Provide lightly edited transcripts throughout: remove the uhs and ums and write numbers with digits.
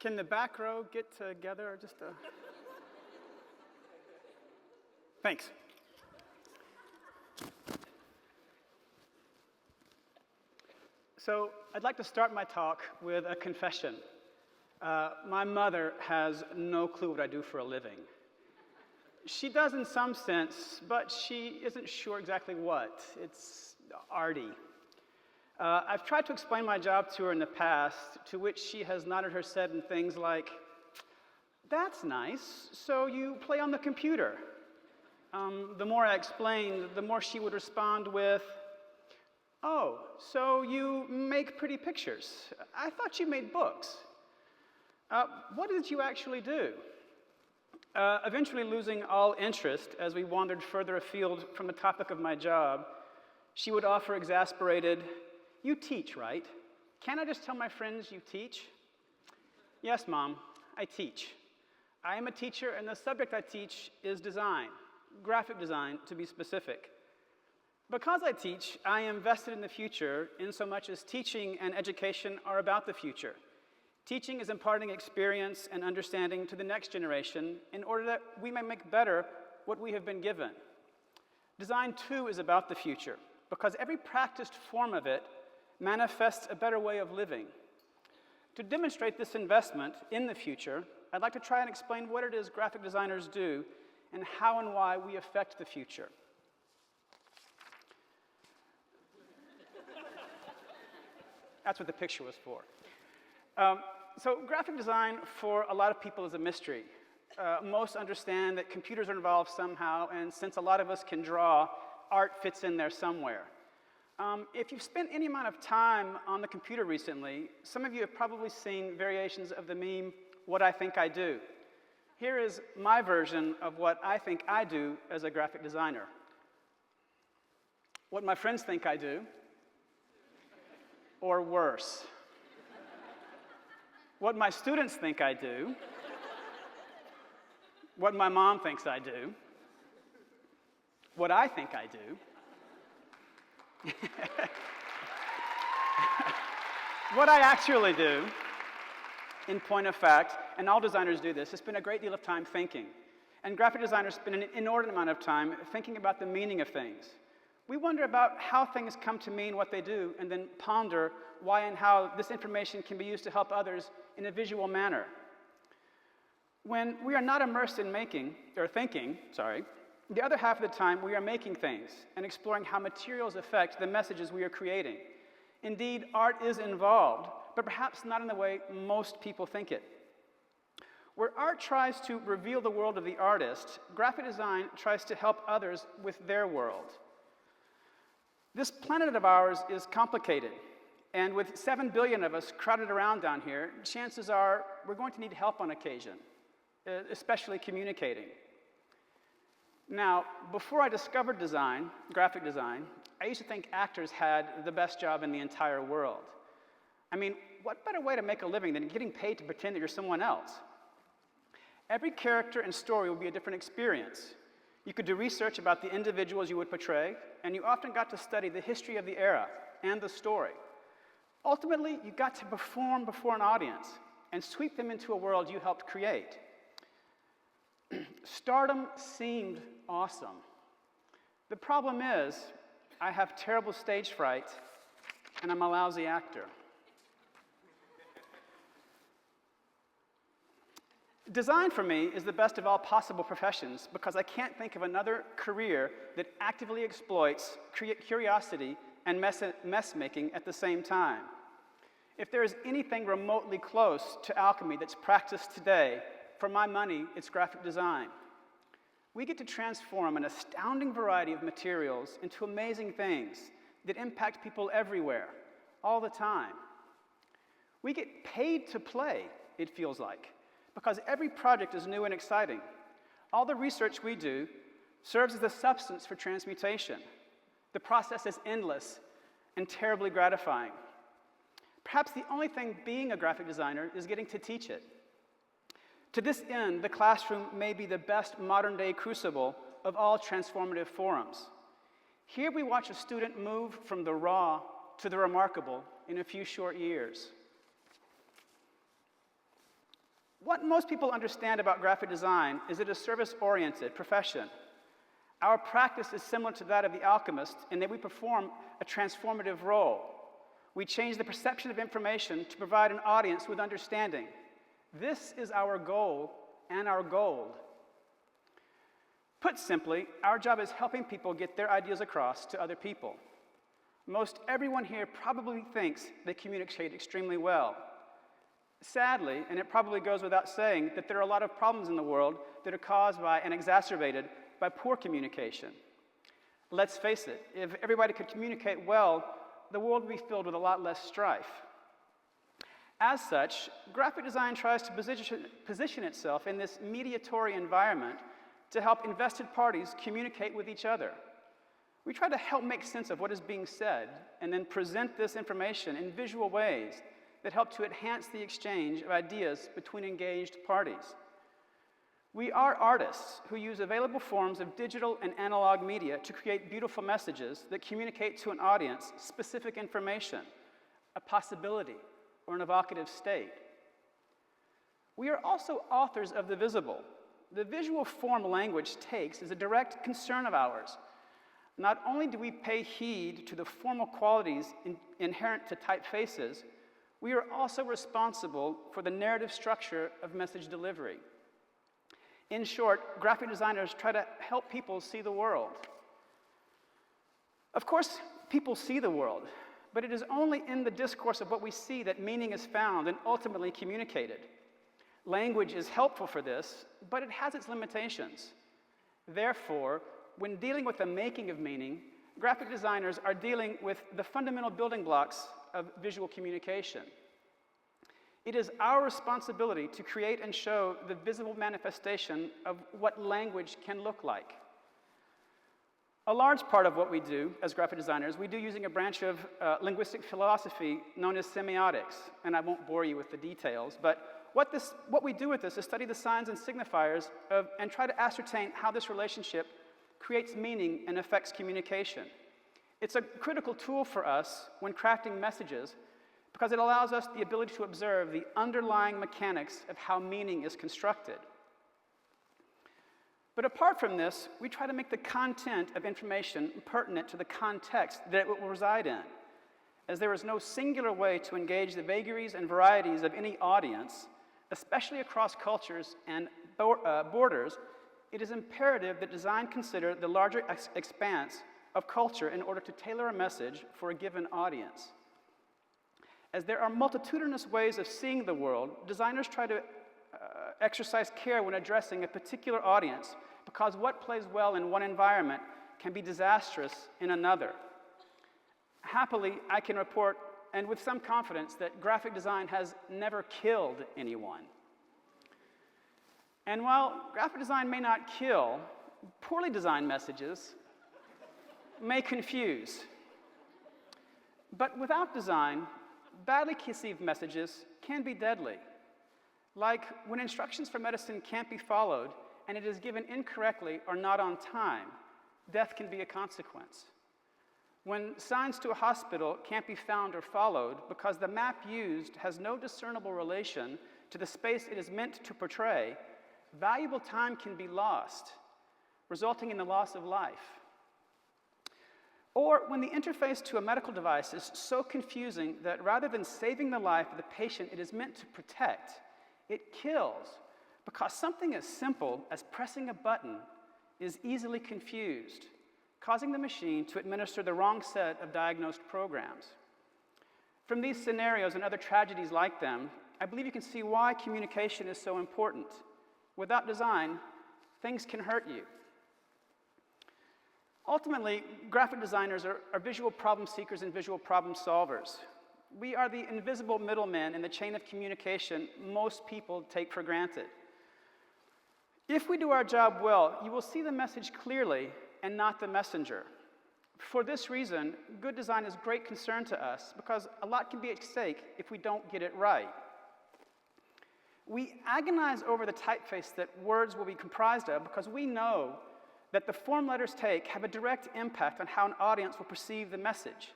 Can the back row get together? Thanks. So I'd like to start my talk with a confession. My mother has no clue what I do for a living. She does in some sense, but she isn't sure exactly what. It's arty. I've tried to explain my job to her in the past, to which she has nodded her head in things like, "That's nice, so you play on the computer." The more I explained, the more she would respond with, "Oh, so you make pretty pictures. I thought you made books. What did you actually do?" Eventually losing all interest as we wandered further afield from the topic of my job, she would offer exasperated, "You teach, right? Can't I just tell my friends you teach?" "Yes, Mom, I teach. I am a teacher, and the subject I teach is design, graphic design to be specific. Because I teach, I am vested in the future in so much as teaching and education are about the future. Teaching is imparting experience and understanding to the next generation in order that we may make better what we have been given. Design, too, is about the future, because every practiced form of it manifests a better way of living. To demonstrate this investment in the future, I'd like to try and explain what it is graphic designers do and how and why we affect the future." That's what the picture was for. So graphic design for a lot of people is a mystery. Most understand that computers are involved somehow, and since a lot of us can draw, art fits in there somewhere. If you've spent any amount of time on the computer recently, some of you have probably seen variations of the meme, "What I Think I Do." Here is my version of what I think I do as a graphic designer. What my friends think I do, or worse. What my students think I do, what my mom thinks I do, what I think I do, what I actually do, in point of fact, and all designers do this, spend a great deal of time thinking. And graphic designers spend an inordinate amount of time thinking about the meaning of things. We wonder about how things come to mean what they do, and then ponder why and how this information can be used to help others in a visual manner. When we are not immersed in thinking, the other half of the time we are making things and exploring how materials affect the messages we are creating. Indeed, art is involved, but perhaps not in the way most people think it. Where art tries to reveal the world of the artist, graphic design tries to help others with their world. This planet of ours is complicated, and with 7 billion of us crowded around down here, chances are we're going to need help on occasion, especially communicating. Now, before I discovered graphic design, I used to think actors had the best job in the entire world. I mean, what better way to make a living than getting paid to pretend that you're someone else? Every character and story will be a different experience. You could do research about the individuals you would portray, and you often got to study the history of the era and the story. Ultimately, you got to perform before an audience and sweep them into a world you helped create. Stardom seemed awesome. The problem is, I have terrible stage fright, and I'm a lousy actor. Design for me is the best of all possible professions because I can't think of another career that actively exploits curiosity and mess-making at the same time. If there is anything remotely close to alchemy that's practiced today, for my money, it's graphic design. We get to transform an astounding variety of materials into amazing things that impact people everywhere, all the time. We get paid to play, it feels like, because every project is new and exciting. All the research we do serves as the substance for transmutation. The process is endless and terribly gratifying. Perhaps the only thing being a graphic designer is getting to teach it. To this end, the classroom may be the best modern-day crucible of all transformative forums. Here we watch a student move from the raw to the remarkable in a few short years. What most people understand about graphic design is it is a service-oriented profession. Our practice is similar to that of the alchemist in that we perform a transformative role. We change the perception of information to provide an audience with understanding. This is our goal and our gold. Put simply, our job is helping people get their ideas across to other people. Most everyone here probably thinks they communicate extremely well. Sadly, and it probably goes without saying, that there are a lot of problems in the world that are caused by and exacerbated by poor communication. Let's face it, if everybody could communicate well, the world would be filled with a lot less strife. As such, graphic design tries to position itself in this mediatory environment to help invested parties communicate with each other. We try to help make sense of what is being said and then present this information in visual ways that help to enhance the exchange of ideas between engaged parties. We are artists who use available forms of digital and analog media to create beautiful messages that communicate to an audience specific information, a possibility, or an evocative state. We are also authors of the visible. The visual form language takes is a direct concern of ours. Not only do we pay heed to the formal qualities inherent to typefaces, we are also responsible for the narrative structure of message delivery. In short, graphic designers try to help people see the world. Of course, people see the world, but it is only in the discourse of what we see that meaning is found and ultimately communicated. Language is helpful for this, but it has its limitations. Therefore, when dealing with the making of meaning, graphic designers are dealing with the fundamental building blocks of visual communication. It is our responsibility to create and show the visible manifestation of what language can look like. A large part of what we do as graphic designers, we do using a branch of linguistic philosophy known as semiotics, and I won't bore you with the details, but what we do with this is study the signs and signifiers and try to ascertain how this relationship creates meaning and affects communication. It's a critical tool for us when crafting messages because it allows us the ability to observe the underlying mechanics of how meaning is constructed. But apart from this, we try to make the content of information pertinent to the context that it will reside in. As there is no singular way to engage the vagaries and varieties of any audience, especially across cultures and borders, it is imperative that design consider the larger expanse of culture in order to tailor a message for a given audience. As there are multitudinous ways of seeing the world, designers try to exercise care when addressing a particular audience because what plays well in one environment can be disastrous in another. Happily, I can report, and with some confidence, that graphic design has never killed anyone. And while graphic design may not kill, poorly designed messages may confuse. But without design, badly conceived messages can be deadly. Like when instructions for medicine can't be followed and it is given incorrectly or not on time, death can be a consequence. When signs to a hospital can't be found or followed because the map used has no discernible relation to the space it is meant to portray, valuable time can be lost, resulting in the loss of life. Or when the interface to a medical device is so confusing that rather than saving the life of the patient it is meant to protect, it kills because something as simple as pressing a button is easily confused, causing the machine to administer the wrong set of diagnosed programs. From these scenarios and other tragedies like them, I believe you can see why communication is so important. Without design, things can hurt you. Ultimately, graphic designers are visual problem seekers and visual problem solvers. We are the invisible middlemen in the chain of communication most people take for granted. If we do our job well, you will see the message clearly and not the messenger. For this reason, good design is great concern to us because a lot can be at stake if we don't get it right. We agonize over the typeface that words will be comprised of because we know that the form letters take have a direct impact on how an audience will perceive the message.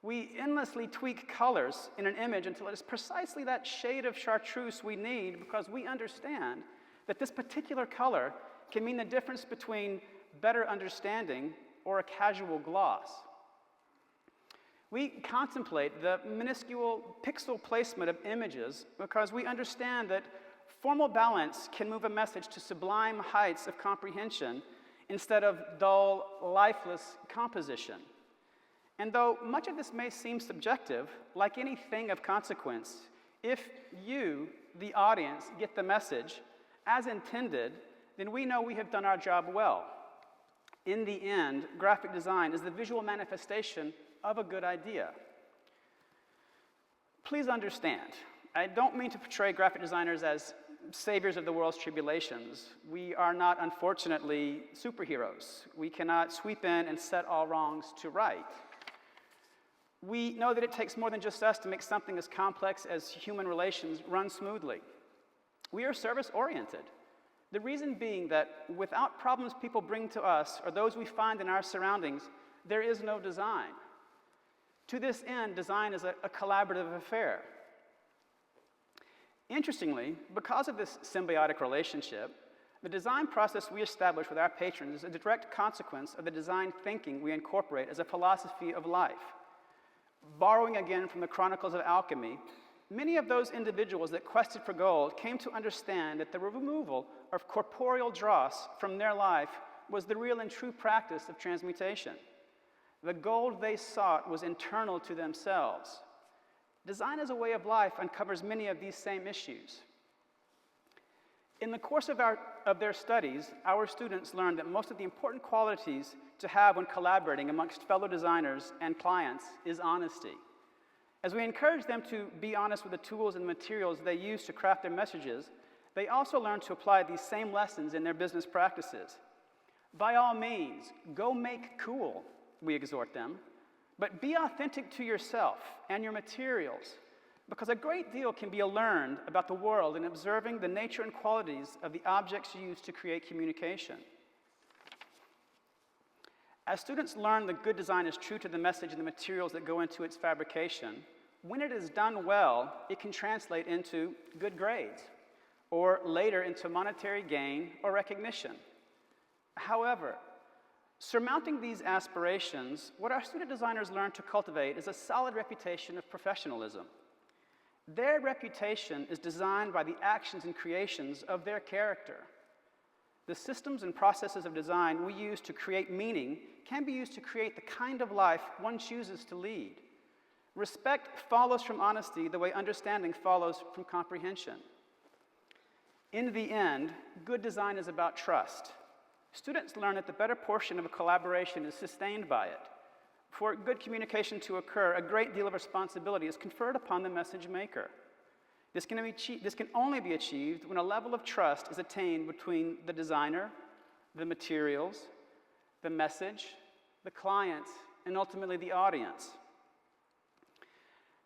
We endlessly tweak colors in an image until it is precisely that shade of chartreuse we need because we understand that this particular color can mean the difference between better understanding or a casual gloss. We contemplate the minuscule pixel placement of images because we understand that formal balance can move a message to sublime heights of comprehension instead of dull, lifeless composition. And though much of this may seem subjective, like anything of consequence, if you, the audience, get the message as intended, then we know we have done our job well. In the end, graphic design is the visual manifestation of a good idea. Please understand, I don't mean to portray graphic designers as saviors of the world's tribulations. We are not, unfortunately, superheroes. We cannot sweep in and set all wrongs to right. We know that it takes more than just us to make something as complex as human relations run smoothly. We are service-oriented. The reason being that without problems people bring to us or those we find in our surroundings, there is no design. To this end, design is a collaborative affair. Interestingly, because of this symbiotic relationship, the design process we establish with our patrons is a direct consequence of the design thinking we incorporate as a philosophy of life. Borrowing again from the Chronicles of Alchemy, many of those individuals that quested for gold came to understand that the removal of corporeal dross from their life was the real and true practice of transmutation. The gold they sought was internal to themselves. Design as a way of life uncovers many of these same issues. In the course of their studies, our students learned that most of the important qualities to have when collaborating amongst fellow designers and clients is honesty. As we encourage them to be honest with the tools and materials they use to craft their messages, they also learn to apply these same lessons in their business practices. By all means, go make cool, we exhort them, but be authentic to yourself and your materials, because a great deal can be learned about the world in observing the nature and qualities of the objects used to create communication. As students learn that good design is true to the message and the materials that go into its fabrication, when it is done well, it can translate into good grades, or later into monetary gain or recognition. However, surmounting these aspirations, what our student designers learn to cultivate is a solid reputation of professionalism. Their reputation is designed by the actions and creations of their character. The systems and processes of design we use to create meaning can be used to create the kind of life one chooses to lead. Respect follows from honesty the way understanding follows from comprehension. In the end, good design is about trust. Students learn that the better portion of a collaboration is sustained by it. For good communication to occur, a great deal of responsibility is conferred upon the message maker. This can only be achieved when a level of trust is attained between the designer, the materials, the message, the client, and ultimately the audience.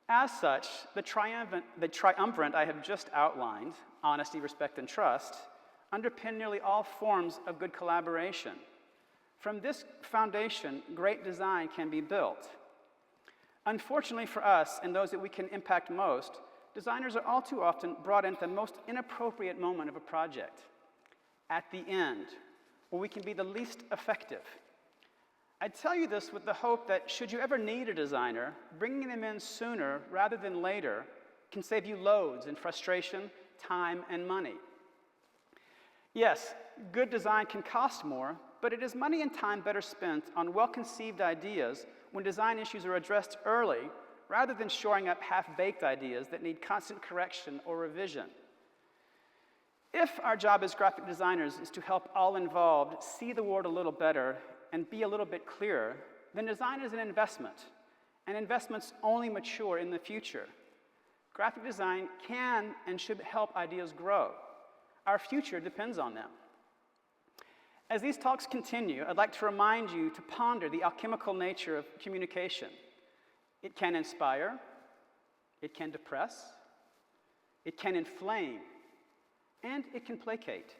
As such, the triumvirate I have just outlined, honesty, respect, and trust, underpin nearly all forms of good collaboration. From this foundation, great design can be built. Unfortunately for us and those that we can impact most, designers are all too often brought into the most inappropriate moment of a project, at the end, where we can be the least effective. I tell you this with the hope that should you ever need a designer, bringing them in sooner rather than later can save you loads in frustration, time, and money. Yes, good design can cost more, but it is money and time better spent on well-conceived ideas when design issues are addressed early rather than shoring up half-baked ideas that need constant correction or revision. If our job as graphic designers is to help all involved see the world a little better and be a little bit clearer, then design is an investment, and investments only mature in the future. Graphic design can and should help ideas grow. Our future depends on them. As these talks continue, I'd like to remind you to ponder the alchemical nature of communication. It can inspire, it can depress, it can inflame, and it can placate.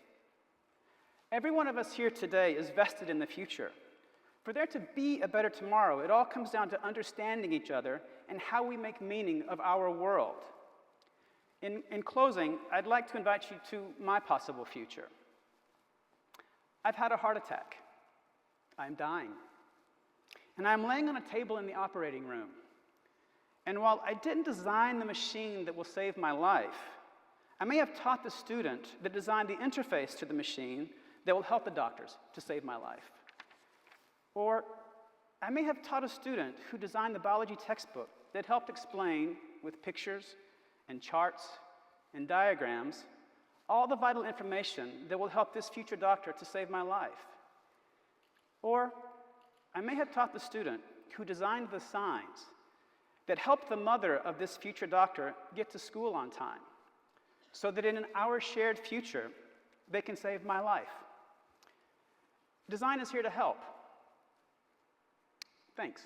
Every one of us here today is vested in the future. For there to be a better tomorrow, it all comes down to understanding each other and how we make meaning of our world. In closing, I'd like to invite you to my possible future. I've had a heart attack. I'm dying. And I'm laying on a table in the operating room. And while I didn't design the machine that will save my life, I may have taught the student that designed the interface to the machine that will help the doctors to save my life. Or I may have taught a student who designed the biology textbook that helped explain, with pictures and charts and diagrams, all the vital information that will help this future doctor to save my life. Or I may have taught the student who designed the signs that helped the mother of this future doctor get to school on time, so that in our shared future, they can save my life. Design is here to help. Thanks.